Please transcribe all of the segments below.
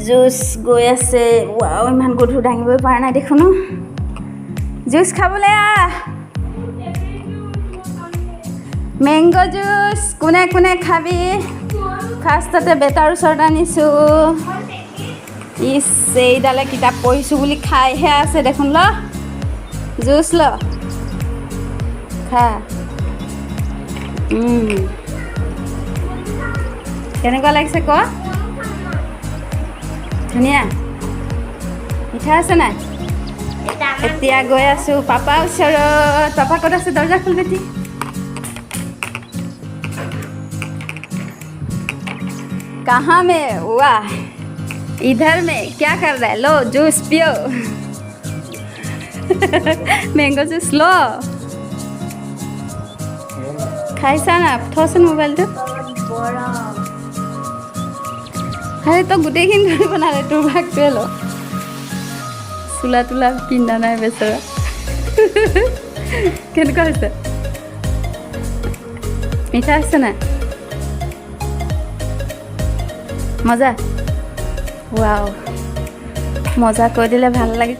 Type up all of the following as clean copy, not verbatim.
Juice গৈ আছে wow ইমান গধুৰ দাঙিবই পৰা নাই দেখোন জুচ খাবলৈ মেংগো জুচ কোনে কোনে খাবি ফাৰ্ষ্টতে বেটাৰ ওচৰত আনিছোঁ ইছ এইডালে কিতাপ পঢ়িছোঁ বুলি খাইহে আছে দেখোন ল জুচ ল খা কেনেকুৱা লাগিছে ক ধুনীয়া মিঠা আছে নাই এতিয়া গৈ আছোঁ পাপা ওচৰত পাপা ক'ত আছে দৰ্জা খোল বেটি कहाँ में वाह इधर में क्या कर रहा है लो जूस पियो मैंगो जूस लो खाइसा ना थोसन मोबाइल तो अरे तो गोटेखिन धरी बना रहे তোৰ ভাগটোৱে ল চোলা তোলা পিন্ধা নাই বেচৰা কেনেকুৱা হৈছে মিঠা আছে নাই মজা ৱাও মজা কৈ দিলে ভাল লাগে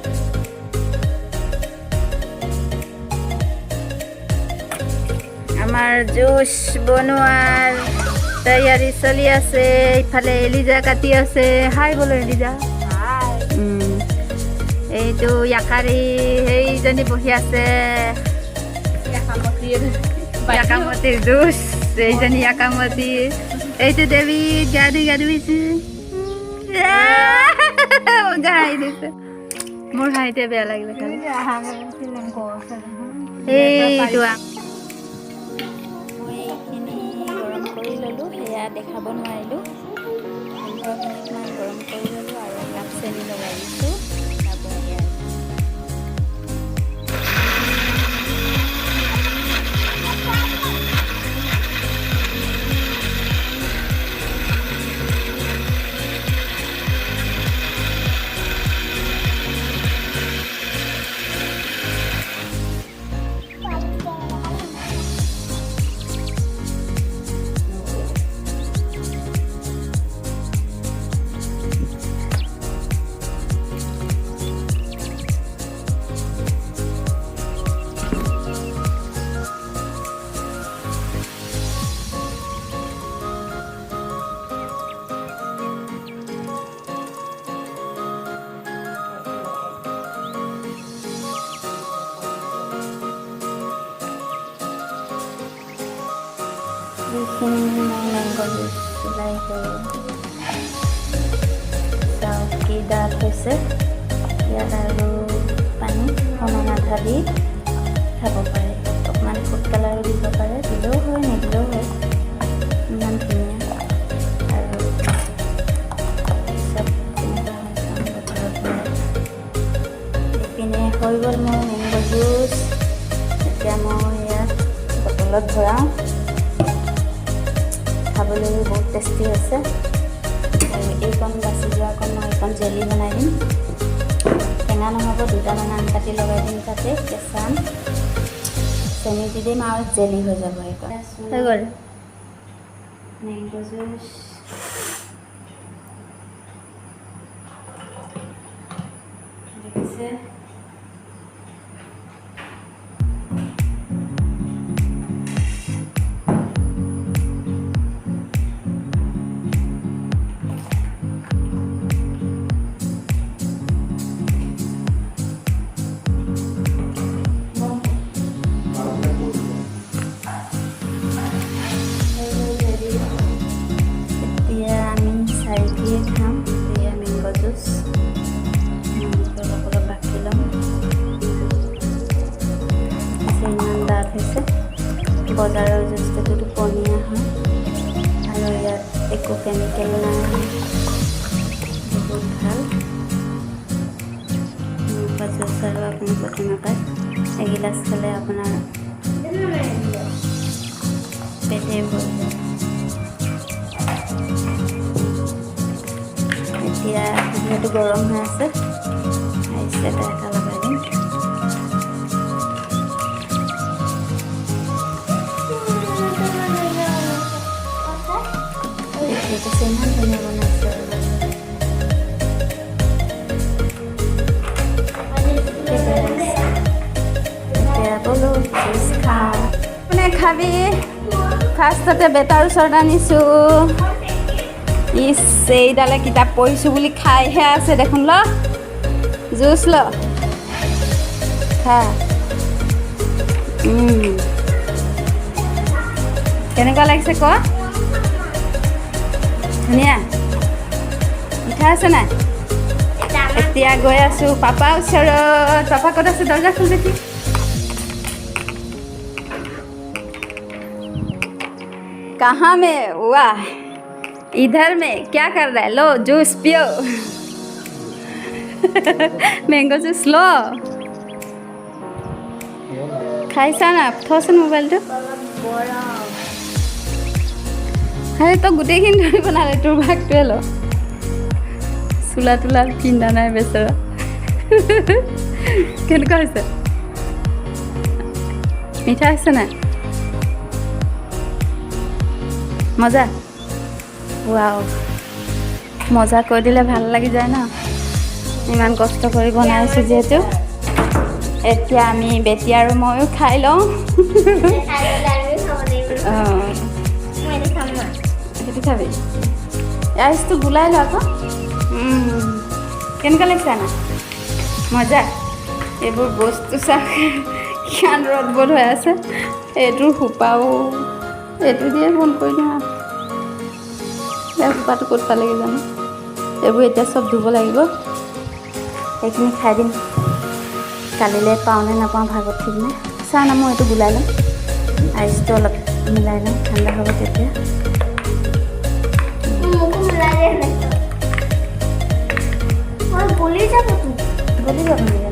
আমাৰ জুচ বনোৱাৰ তৈয়াৰী চলি আছে ইফালে এলিজা কাটি আছে হাই বলো এলিজা এইটো ইয়াকাৰী সেইজনী বহি আছে ইয়াকামতিৰ জুচ এইজনী ইয়াকামতি এইটো দেৱী গাড়ী গাড়ীছে হাঁহি দিছে মোৰ হাঁহিতে বেয়া লাগিলে খালি এইটো মই এইখিনি গৰম কৰি ল'লোঁ সেয়া দেখাব নোৱাৰিলোঁ 15 মিনিটমান গৰম কৰি ল'লোঁ আৰু একাপ চেনি লগাই দিছোঁ এইখিনি মেংগো জুচ ওলাই গ'ল চাওক কি ডাঠ হৈছে ইয়াত আৰু পানী সমান আধা দি খাব পাৰে অকণমান ফুড কালাৰো দিব পাৰে দিলেও হয় নিদিলেও হয় ইমান ধুনীয়া আৰু চব কেনেকুৱা এইপিনে হৈ গ'ল মোৰ মেংগো জুচ এতিয়া মই ইয়াত বটলত ভৰাওঁ খাবলৈ বহুত টেষ্টি আছে আৰু এইকণ বাচি যোৱাকণ মই এইকণ জেলি বনাই দিম টেঙা নহ'ব দুটামান আম কাটি লগাই দিম তাতে কেঁচা আম চেনি দি দিম আৰু জেলি হৈ যাব এইকণ হৈ গ'ল মেংগো জুচ দেখিছে বজাৰৰ জুচটো পনীয়া হয় আৰু ইয়াত একো কেমিকেল নাই বহুত ভাল জুচ আৰু আপুনি প্ৰতি নাপায় এগিলাচ খালে আপোনাৰ পেটে ভৰি যায় এতিয়া যিহেতু গৰম হৈ আছে আইচ এটা লগাই দিম Itu senang punya manusia. খাবি ফাৰ্ষ্টতে বেটাৰ ওচৰত আনিছোঁ ইচ এইডালে কিতাপ পঢ়িছোঁ বুলি খাইহে আছে দেখোন ল জুচ ল খা কেনেকুৱা লাগিছে ক ধুনীয়া মিঠা আছে নাই এতিয়া গৈ আছোঁ পাপা ওচৰত পাপা ক'ত আছে দৰ্জা খুল দেখি कहाँ में वाह इधर में क्या कर रहा है लो जूस पियो मैंगो जूस लो खाइसा ना थोसन मोबाइल तो अरे तो गोटेইখিনি ধৰি বনালে তোৰ ভাগটোৱে ল চুলা তোলা পিন্ধা নাই বেচেৰা কেনেকুৱা হৈছে মিঠা আছে নাই মজা ৱাও মজা কৈ দিলে ভাল লাগি যায় ন ইমান কষ্ট কৰি বনাইছোঁ যিহেতু এতিয়া আমি বেটি আৰু ময়ো খাই লওঁ সেইটো খাবি আইচটো গুলাই ল আকৌ কেনেকুৱা লাগিছে না মজা এইবোৰ বস্তু চাহ কিমান ৰ'দ বদ হৈ আছে এইটোৰ সোপাও এইটো দিয়ে ফোন কৰি দিওঁ সোপাটো ক'ত পালেগৈ জানো এইবোৰ এতিয়া চব ধুব লাগিব এইখিনি খাই দিম কালিলৈ পাওঁ নে নাপাওঁ ভাগত ঠিক নাই চাহ না মই এইটো গুলাই ল'ম আইচটো অলপ মিলাই ল'ম ঠাণ্ডা হ'ব তেতিয়া গলি যাব